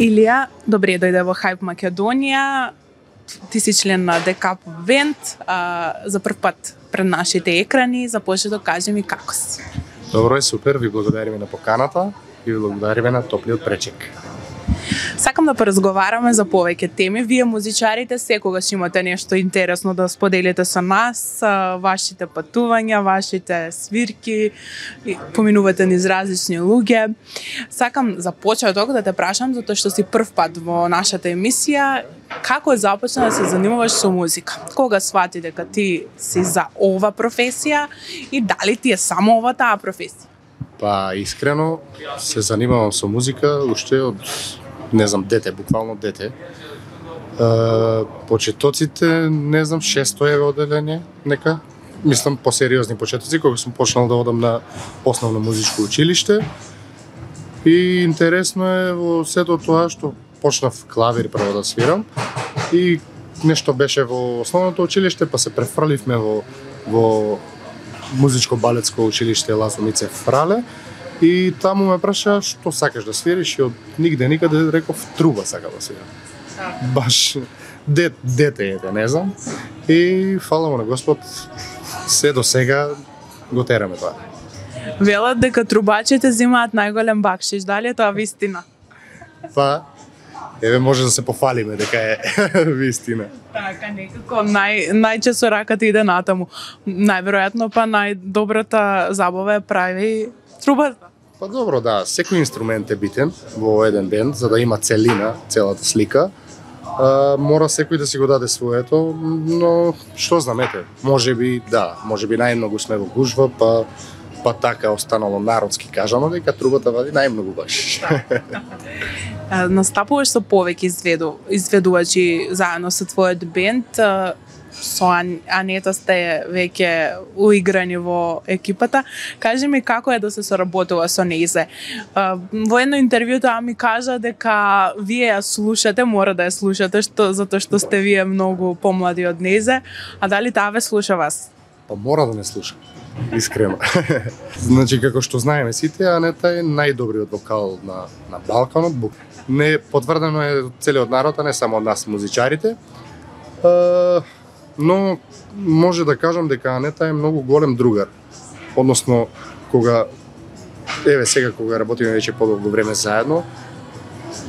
Илија, добре дојде во Hype Македонија. Ти си член на Decap Band, за прв пат пред нашите екрани. Започни да кажи ми како си. Добро е, супер, ви благодариме на поканата и ви благодариме на топлиот пречек. Сакам да поразговараме за повеќе теми. Вие музичарите секогаш имате нешто интересно да споделите со нас, вашите патувања, вашите свирки, поминувате низ различни луѓе. Сакам за почеток да те прашам, затоа што си прв пат во нашата емисија, како започна да се занимаваш со музика? Кога свати дека ти си за ова професија и дали ти е само ова таа професија? Па, искрено, се занимавам со музика уште од, не знам, дете, буквално дете. Почетоците, не знам, 6-то е оделение, нека. Мислам, по-сериозни почетоци, кога сум почнал да одам на основно музичко училиште. И интересно е во сето тоа што почнав клавир прво да свирам и нешто беше во основното училиште, па се префрливме во музичко-балетско училиште Лазо Мицев Фрале и таму ме праша што сакаш да свириш и од нигде никаде реков труба сакам да свирам. Баш дете, не знам. И фала му на Господ, се до сега го тераме тоа. Велат дека трубачите земаат најголем бакшиш, дали е тоа вистина? Па, еве може да се пофалиме дека е вистина. Така, некако најчесто раката иде натаму. Најверојатно па најдобрата забава прави трубата. Па добро, да, секој инструмент е битен во еден бенд, за да има целина, целата слика. Мора секој да си го даде своето, но што знам, ете, можеби најмногу сме во гужва, па така останало народски кажано дека трубата вади најмногу баш. Настапуваш со повеќе изведувачи заедно со твојот бенд. Со Анета сте веќе уиграни во екипата. Кажи ми како е да се соработува со нејзе. Во едно интервју таа ми кажа дека вие ја слушате, мора да ја слушате, затоа што сте вие многу помлади од нејзе, а дали таа ве слуша вас? Па мора да не слуша. Искрено. Значи, како што знаеме сите, Анета е најдобриот вокал на Балканот. Не потврдено е од целиот народ, а не само од нас музичарите. Но може да кажам дека Анета е многу голем другар. Односно, сега кога работиме веќе подолго време заедно,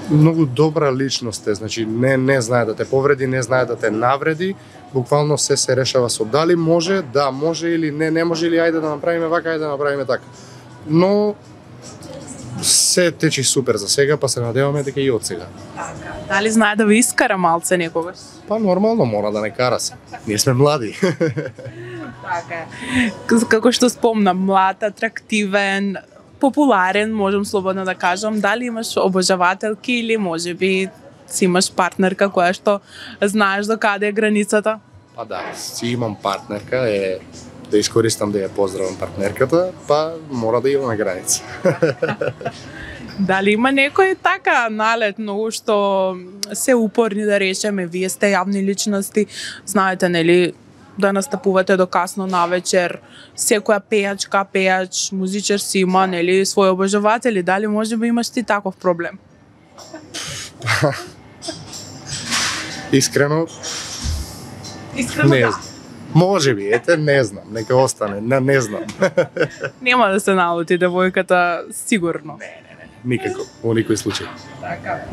многу добра личност е, значи не знае да те повреди, не знае да те навреди, буквално се решава со дали може, да може или не може, или ајде да направиме вака, ајде да направиме така. Но се течи супер за сега, па се надеваме дека и од сега. Дали знае да ви искара малце некогаш? Па нормално, мора да не кара се. Ние сме млади. Така е. Како што спомнам, млад, атрактивен, популарен, можам слободно да кажам. Дали имаш обожавателки или можеби си имаш партнерка која што знаеш до каде е границата? Па да, си имам партнерка, да искористам да ја поздравам партнерката, па мора да имаме граница. Дали има некој така налет многу што се упорни да речеме, вие сте јавни личности, знаете нели да настапувате до касно навечер, секоја пеач, музичар си има нели своји обожаватели, дали можеби имаш ти таков проблем? Искрено не знам. Можеби, не знам, нека остане, не знам. Нема да се налути девојката, сигурно. Не, никако, во никој случај. Така.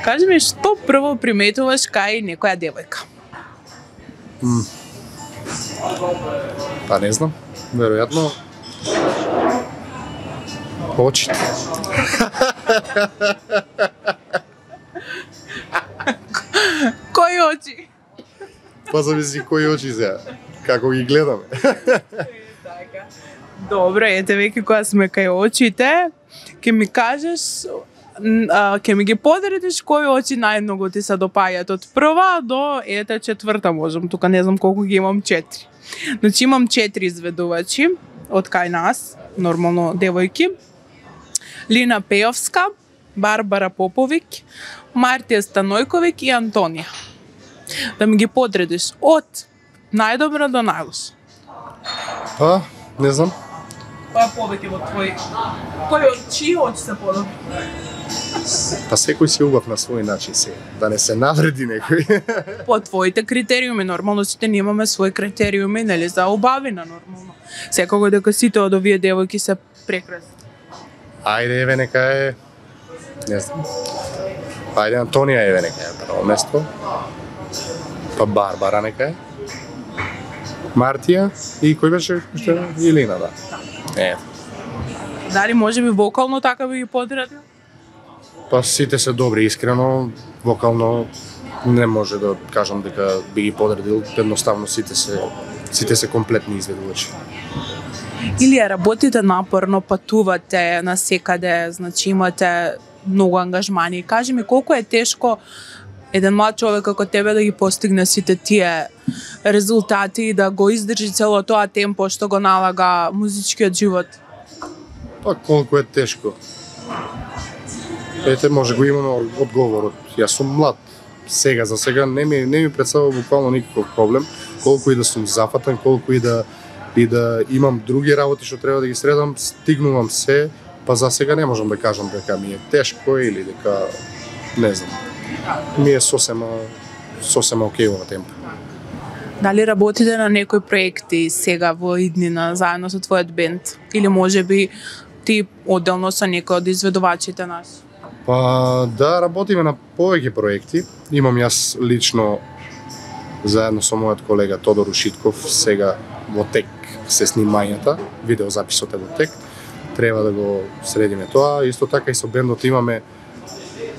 Кажи ми, што прво приметуваш кај некоја девојка? Па не знам, веројатно очите. Кои очи? Па зависи кои очи сега, како ги гледаме. Добро, ете веќе кога сме кај очите, ќе ми кажеш, ќе ми ги подредиш кои очи најмногу ти се допаѓаат од прва до четврта можам, тука не знам колку ги имам 4. Значи имам 4 изведувачи од кај нас, нормално девојки. Лина Пејовска, Барбара Поповик, Мартија Станојковик и Антонија. Да ми ги подредиш од најдобро до најлош. Па, не знам. Па повеќе во твој... Кој очи се подобри? Па секој си убав на свој начин се, да не се навреди некој. По твоите критериуми, нормално сите немаме своји критериуми, нели, за убавина нормално. Секако дека сите од овие девојки се прекрасни. Ајде, еве нека е, не знам. Ајде, Антонија еве нека е прво место. Па Барбара нека е. Мартија и кој беше уште? Илина, да. Дали можеби вокално така би ги подредил? Па сите се добри, искрено, вокално не може да кажам дека би ги подредил, едноставно сите се комплетни изведувачи. Или работите напорно, патувате на секаде, значи имате многу ангажмани. Кажи ми колку е тешко еден млад човек како тебе да ги постигне сите тие резултати и да го издржи цело тоа темпо што го налага музичкиот живот? Па колку е тешко. Ете, може го имаме одговорот. Јас сум млад. Сега, за сега не ми представува буквално никаков проблем, колку и да сум зафатен, колку и да имам други работи што треба да ги средам, стигнувам се, па за сега не можам да кажам дека ми е тешко или дека не знам. Ми е сосема окей ова темпо. Дали работите на некои проекти сега во иднина заедно со твојот бенд? Или можеби ти одделно со некој од изведувачите нас? Па да, работиме на повеќе проекти. Имам јас лично заедно со мојот колега Тодор Ушитков сега во тек се снимањата, видеозаписот е во тек. Треба да го средиме тоа. Исто така и со бендот имаме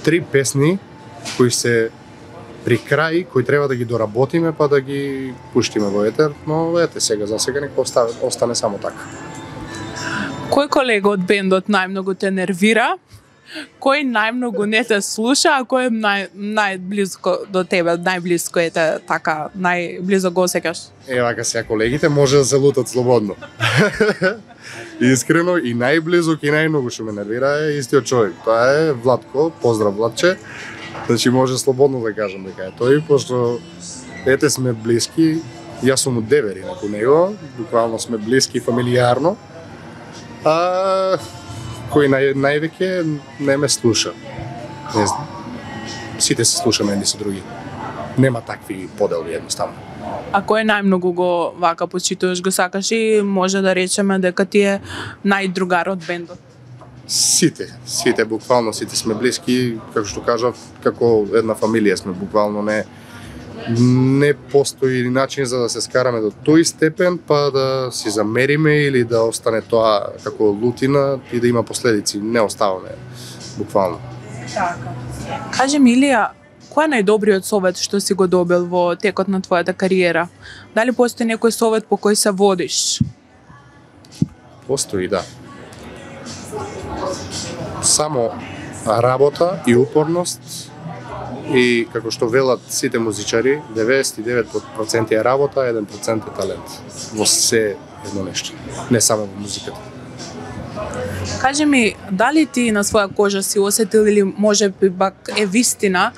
3 песни кои се при крај, кои треба да ги доработиме па да ги пуштиме во етер, но ете сега за сега нека остане само така. Кој колега од бендот најмногу те нервира? Кој најмногу не те слуша, а кој најблиско до тебе, најблиско е така, најблизо го осеќаш? Вака сега колегите може да се лутат слободно. Искрено и најблизок и најмногу што ме нервира е истиот човек. Тоа е Владко, поздрав Владче. Значи може слободно да кажам дека е тој, пошто ете сме блиски, јас сум од Девери наку него, буквално сме блиски фамилијарно. А кој највеќе не ме слуша. Не знам. Сите се слушаме едни со други. Нема такви поделби едноставно. А кој најмногу го вака почитуваш, го сакаш и може да речеме дека ти е најдругар од бендот? Сите буквално сите сме блиски, како што кажав, како една фамилија сме буквално, не постои начин за да се скараме до тој степен, па да си замериме или да остане тоа како лутина и да има последици. Не оставаме буквално. Така. Кажи ми, Илија, кој е најдобриот совет што си го добил во текот на твојата кариера? Дали постои некој совет по кој се водиш? Постои, да. Само работа и упорност и како што велат сите музичари, 99% е работа, 1% е талент. Во се едно нешто, не само во музиката. Кажи ми, дали ти на своја кожа си осетил или можеби пак е вистина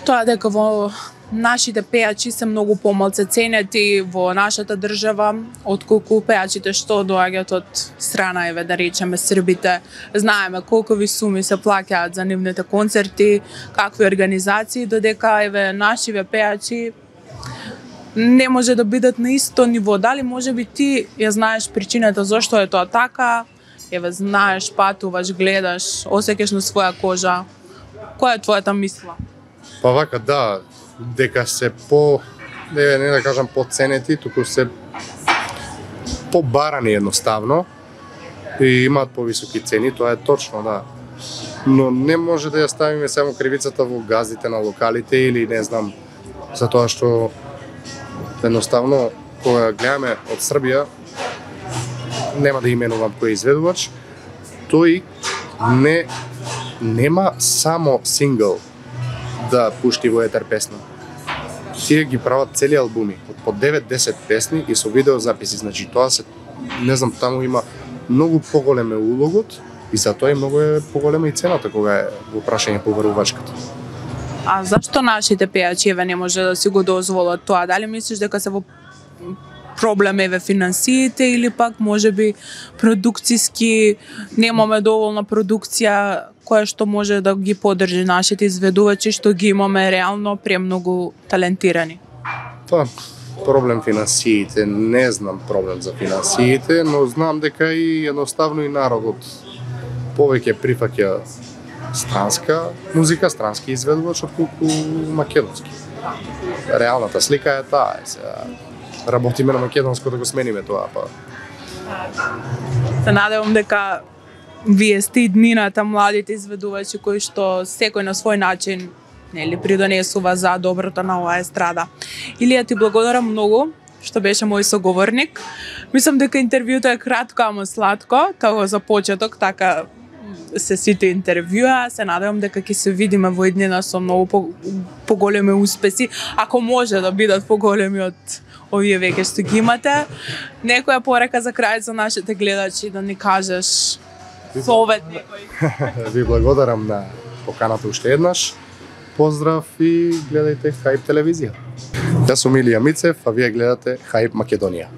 тоа дека во нашите пејачи се многу помалку ценети во нашата држава отколку пејачите што доаѓаат од страна, еве да речеме србите. Знаеме колкови суми се плаќаат за нивните концерти, какви организации, додека еве нашиве пејачи не може да бидат на исто ниво. Дали можеби ти ја знаеш причината зошто е тоа така? Еве знаеш, патуваш, гледаш, осеќаш на своја кожа. Која е твојата мисла? Па вака, да, дека се не да кажам поценети, туку се побарани едноставно и имаат повисоки цени, тоа е точно, да. Но не може да ја ставиме само кривицата во газдите на локалите или не знам, за тоа што едноставно кога гледаме од Србија, нема да именувам кој изведувач, тој нема само сингл да пушти во етер песна. Тие ги прават цели албуми, од по 9-10 песни и со видеозаписи, значи тоа се, не знам, таму има многу поголем е улогот и затоа и многу е поголема и цената кога е во прашање поверувачката. А зашто нашите пејачи еве не може да си го дозволат тоа? Дали мислиш дека се во проблем еве финансиите или пак можеби продукциски немаме доволна продукција? кое што може да ги поддржи нашите изведувачи, што ги имаме реално премногу талентирани? Тоа проблем финансиите, не знам проблем за финансиите, но знам дека и едноставно и народот повеќе прифаќа странска музика, странски изведувач отколку македонски. Реалната слика е таа. Работиме на македонско да го смениме тоа, па. Се надевам дека вие сте иднината младите изведувачи кои што секој на свој начин придонесува за доброто на оваа естрада. Илија, ти благодарам многу што беше мој соговорник. Мислам дека интервјуто е кратко, ама сладко, како за почеток, така се сите интервјуа. Се надевам дека ќе се видиме во иднина со многу поголеми успеси, ако може да бидат поголеми од овие веќе што ги имате. Некоја порека за крај за нашите гледачи да ни кажеш совет некој. Ви благодарам на поканата уште еднаш. Поздрав и гледајте Хаип телевизија. Јас сум Илија Мицев, а вие гледате Хаип Македонија.